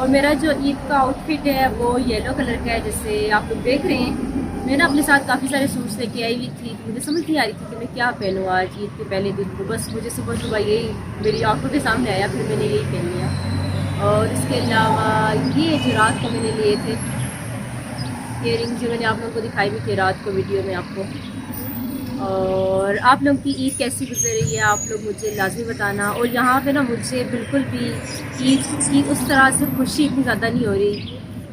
और मेरा जो ईद का आउटफिट है वो येलो कलर का है, जैसे आप लोग देख रहे हैं। मैं ना अपने साथ काफ़ी सारे सूट्स लेके आई हुई थी, मुझे समझ नहीं आ रही थी कि मैं क्या पहनूँ आज ईद के पहले दिन को। बस मुझे सुबह सुबह यही मेरी आंखों के सामने आया, फिर मैंने यही पहन लिया। और इसके अलावा ये जो रात को मैंने लिए थे इयररिंग्स, जो मैंने आप लोगों को दिखाई भी थे रात को वीडियो में आपको। और आप लोगों की ईद कैसी गुजर रही है आप लोग मुझे लाजमी बताना। और यहाँ पे ना मुझे बिल्कुल भी ईद की उस तरह से खुशी इतनी ज़्यादा नहीं हो रही,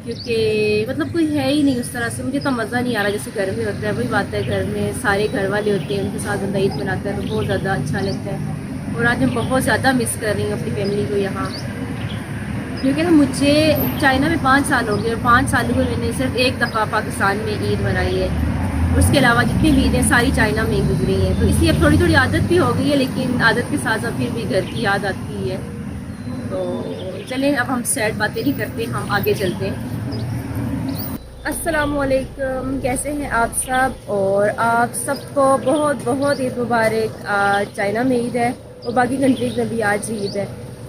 क्योंकि मतलब कोई है ही नहीं उस तरह से। मुझे तो मज़ा नहीं आ रहा जैसे घर में होता है। वही बात है, घर में सारे घर वाले होते हैं, उनके साथ बंदा ईद मनाता है तो बहुत ज़्यादा अच्छा लगता है। और आज मैं बहुत ज़्यादा मिस कर रही हूँ अपनी फैमिली को यहाँ, क्योंकि ना मुझे चाइना में 5 साल हो गए और 5 सालों में मैंने सिर्फ एक दफ़ा पाकिस्तान में ईद मनाई है। उसके अलावा जितनी भी ईदें सारी चाइना में ही गुजरी हैं, तो इसलिए अब थोड़ी थोड़ी आदत भी हो गई है, लेकिन आदत के साथ साथ फिर भी घर की याद आती है। तो चलें, अब हम सैड बातें नहीं करते, हम आगे चलते हैं। अस्सलामुअलैकुम, कैसे हैं आप सब? और आप सबको बहुत बहुत ईद मुबारक। आज चाइना में ईद है और बाकी कंट्रीज में भी आज ईद है,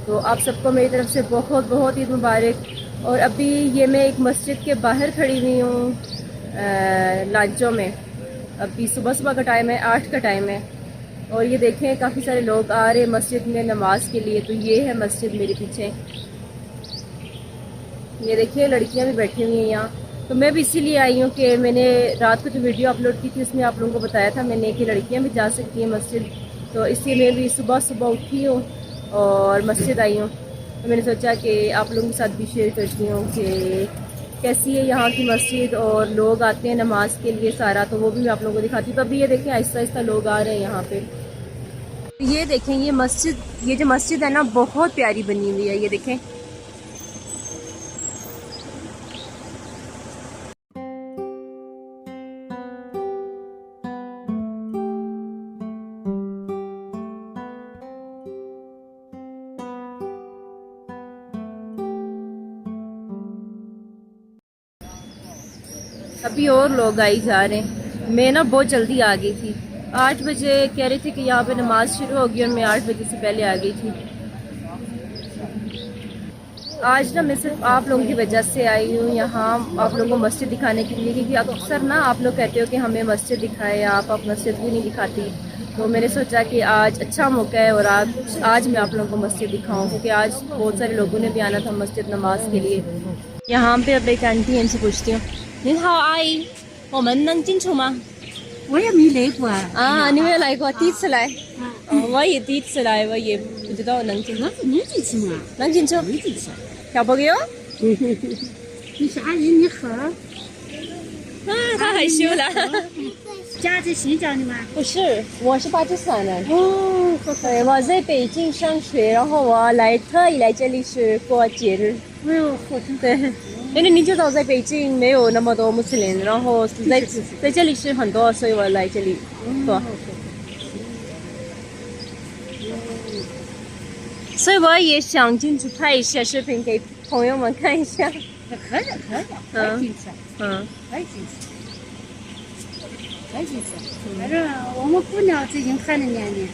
तो आप सबको मेरी तरफ से बहुत बहुत ईद मुबारक। और अभी ये मैं एक मस्जिद के बाहर खड़ी हुई हूँ लांचो में। अभी सुबह सुबह का टाइम है, 8 का टाइम है। और ये देखें काफ़ी सारे लोग आ रहे हैं मस्जिद में नमाज के लिए। तो ये है मस्जिद मेरे पीछे, ये देखिए लड़कियां भी बैठी हुई हैं यहाँ। तो मैं भी इसीलिए आई हूँ कि मैंने रात को जो वीडियो अपलोड की थी उसमें आप लोगों को बताया था मैंने कि लड़कियां भी जा सकती हैं मस्जिद। तो इसलिए मैं भी सुबह सुबह उठी हूँ और मस्जिद आई हूँ। तो मैंने सोचा कि आप लोगों के साथ भी शेयर करती हूँ कि कैसी है यहाँ की मस्जिद, और लोग आते हैं नमाज के लिए सारा, तो वो भी मैं आप लोगों को दिखाती हूँ। तो अभी ये देखें आहिस्ता आहिस्ता लोग आ रहे हैं यहाँ पे। ये देखें ये मस्जिद, ये जो मस्जिद है ना बहुत प्यारी बनी हुई है, ये देखें। अभी और लोग आई जा रहे हैं। मैं ना बहुत जल्दी आ गई थी, 8 बजे कह रहे थे कि यहाँ पे नमाज शुरू होगी और मैं 8 बजे से पहले आ गई थी। आज ना मैं सिर्फ आप लोगों की वजह से आई हूँ यहाँ, आप लोगों को मस्जिद दिखाने के लिए, क्योंकि अक्सर ना आप लोग कहते हो कि हमें मस्जिद दिखाए, आप मस्जिद भी नहीं दिखाती। तो मैंने सोचा कि आज अच्छा मौका है और आज मैं आप लोगों को मस्जिद दिखाऊँ, क्योंकि आज बहुत सारे लोगों ने भी आना था मस्जिद नमाज के लिए। यहाँ पे अब एक आंटी इनसे पूछती हूँ, 您好，阿姨，我们能进去吗？我也没来过啊。啊，你没有来过，第一次来。啊，我也第一次来，我也不知道能进去。能进去吗？能进去？能进去。要不给我？你说阿姨你好，啊，他害羞了。家在新疆的吗？不是，我是巴基斯坦人。哦，好好。对，我在北京上学，然后我特意来这里是过节日。哎呦，好真对，因为你知道在北京没有那么多穆斯林，然后在这里是很多，所以我来这里过。所以我也想进去拍一些视频给朋友们看一下。可以进去，可以进去，可以进去。反正我们姑娘最近谈的年龄，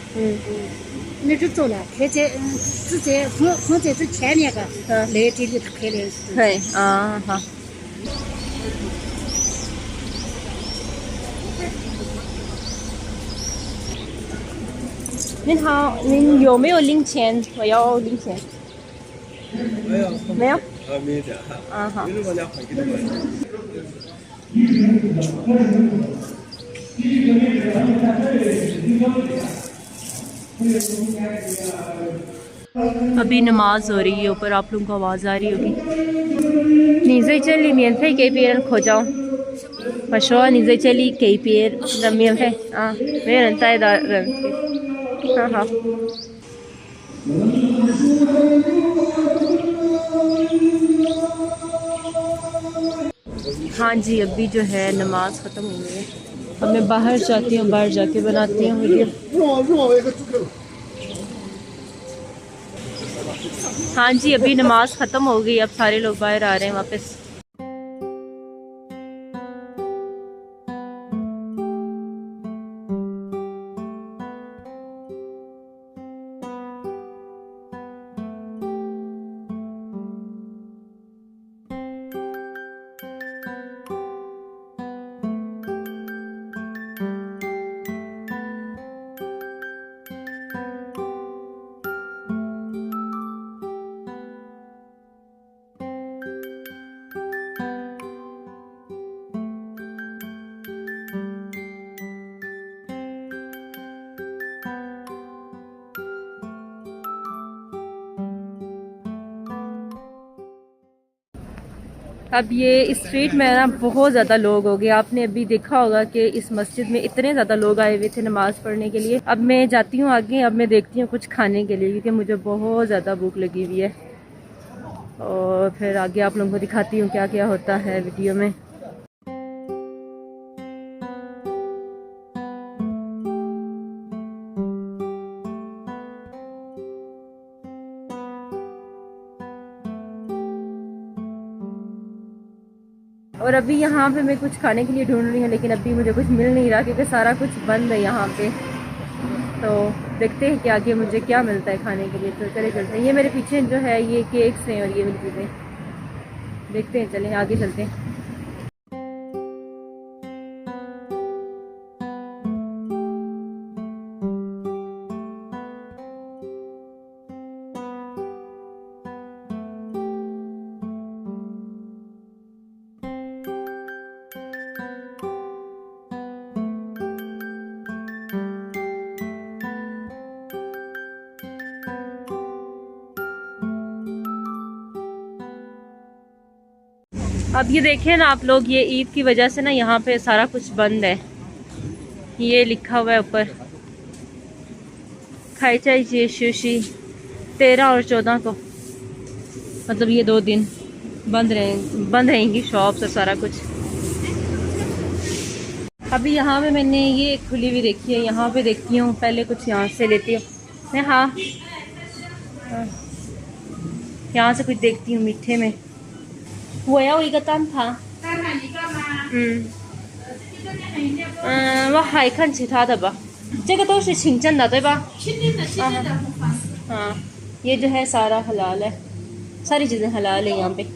那就走了，开在是在放在这前面个，来这里开的是。对啊，好。您好，您有没有零钱？我要零钱。没有。没有。没得。啊好。अभी नमाज हो रही है, ऊपर आप लोगों को आवाज़ आ रही होगी। 你在这里免费给别人口罩。我说你在这里给别人免费啊，没有人带的人。好好。हाँ जी, अभी जो है नमाज ख़त्म हो गई है। अब मैं बाहर जाती हूँ, बाहर जाके बनाती हूँ वीडियो। हाँ जी, अभी नमाज ख़त्म हो गई, अब सारे लोग बाहर आ रहे हैं वापस। अब ये स्ट्रीट में ना बहुत ज़्यादा लोग हो गए। आपने अभी देखा होगा कि इस मस्जिद में इतने ज़्यादा लोग आए हुए थे नमाज़ पढ़ने के लिए। अब मैं जाती हूँ आगे, अब मैं देखती हूँ कुछ खाने के लिए, क्योंकि मुझे बहुत ज़्यादा भूख लगी हुई है। और फिर आगे आप लोगों को दिखाती हूँ क्या क्या होता है वीडियो में। और अभी यहाँ पे मैं कुछ खाने के लिए ढूंढ रही हूँ, लेकिन अभी मुझे कुछ मिल नहीं रहा क्योंकि सारा कुछ बंद है यहाँ पे। तो देखते हैं कि आगे मुझे क्या मिलता है खाने के लिए। तो चले चलते हैं। ये मेरे पीछे जो है ये केक्स हैं और ये वाली चीज़ें, देखते हैं, चलें आगे चलते हैं। अब ये देखें ना आप लोग, ये ईद की वजह से ना यहाँ पे सारा कुछ बंद है। ये लिखा हुआ है ऊपर, खाई सुशी 13 और 14 को, मतलब ये 2 दिन बंद रहेंगी शॉप्स और सारा कुछ। अभी यहाँ पे मैंने ये खुली हुई देखी है, यहाँ पे देखती हूँ, पहले कुछ यहाँ से लेती हूँ। हाँ, यहाँ से कुछ देखती हूँ मीठे में। 我要一个蛋挞。蛋挞一个吗？我还看其他的吧。这个都是清真的对吧？清真的，清真的不放。हाँ, ये जो है सारा हलाल है, सारी चीज़ें हलाल है यहाँ पे।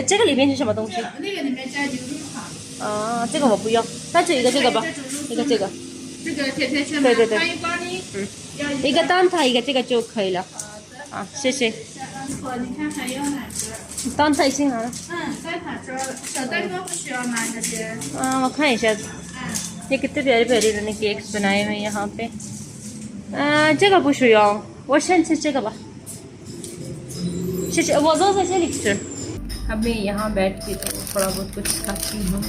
这个里面是什么东西？那个里面加牛肉汤。啊，这个我不要，那就一个这个吧，一个这个。这个甜甜圈吗？对对对。还有咖喱。一个蛋挞，一个这个就可以了。啊，谢谢。你看还要哪个？蛋挞已经好了。蛋挞这小蛋糕不需要吗？这些？我看一下。ये कितने प्यारे प्यारे इन्होंने केक्स बनाए हुए हैं यहाँ पे। 这个不需要，我先吃这个吧。谢谢，我都在这里吃。अब मैं यहाँ बैठ के तो थोड़ा बहुत कुछ खाती हूँ,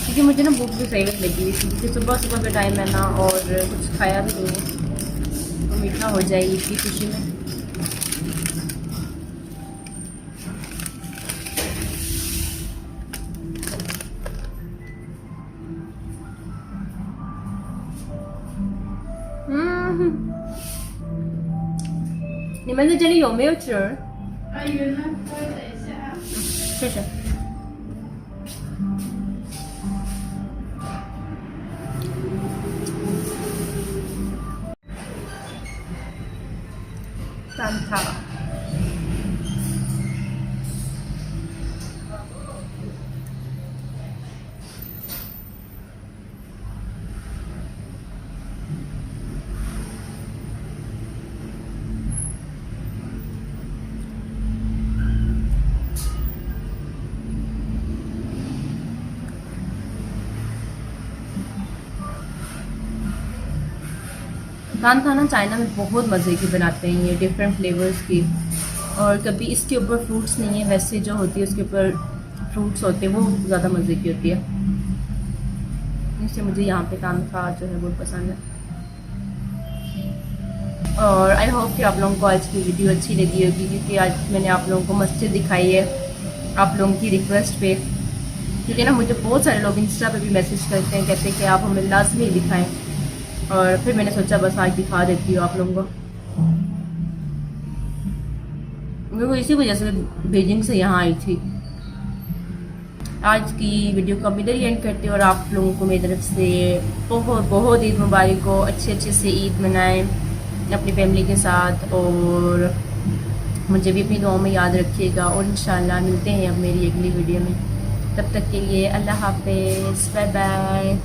क्योंकि मुझे ना भूख भी सही लगी हुई थी, क्योंकि सुबह का टाइम है ना, और कुछ खाया भी नहीं तो मीठा हो जाए इसकी खुशी में।你们在这里有没有纸？有呢，稍微等一下啊。谢谢。蛋挞。नान खाना चाइना में बहुत मज़े की बनाते हैं ये, डिफरेंट फ्लेवर्स की। और कभी इसके ऊपर फ्रूट्स नहीं है, वैसे जो होती है उसके ऊपर फ्रूट्स होते हैं, वो ज़्यादा मज़े की होती है। इससे मुझे यहाँ पे नान खा जो है बहुत पसंद है। और आई होप कि आप लोगों को आज की वीडियो अच्छी लगी होगी, क्योंकि आज मैंने आप लोगों को मस्जिद दिखाई है आप लोगों की रिक्वेस्ट पे। क्योंकि ना मुझे बहुत सारे लोग इंस्टा पे भी मैसेज करते हैं, कहते हैं कि आप हमें लाजमी दिखाएं, और फिर मैंने सोचा बस आज दिखा देती हूँ आप लोगों को। मैं इसी वजह से बीजिंग से यहाँ आई थी। आज की वीडियो को इधर ही एंड करते हैं, और आप लोगों को मेरी तरफ से बहुत बहुत ईद मुबारक हो। अच्छे से ईद मनाएं अपनी फैमिली के साथ, और मुझे भी अपनी दुआओं में याद रखिएगा। और इंशाल्लाह मिलते हैं अब मेरी अगली वीडियो में। तब तक के लिए अल्लाह हाफ़िज़, बाय बाय।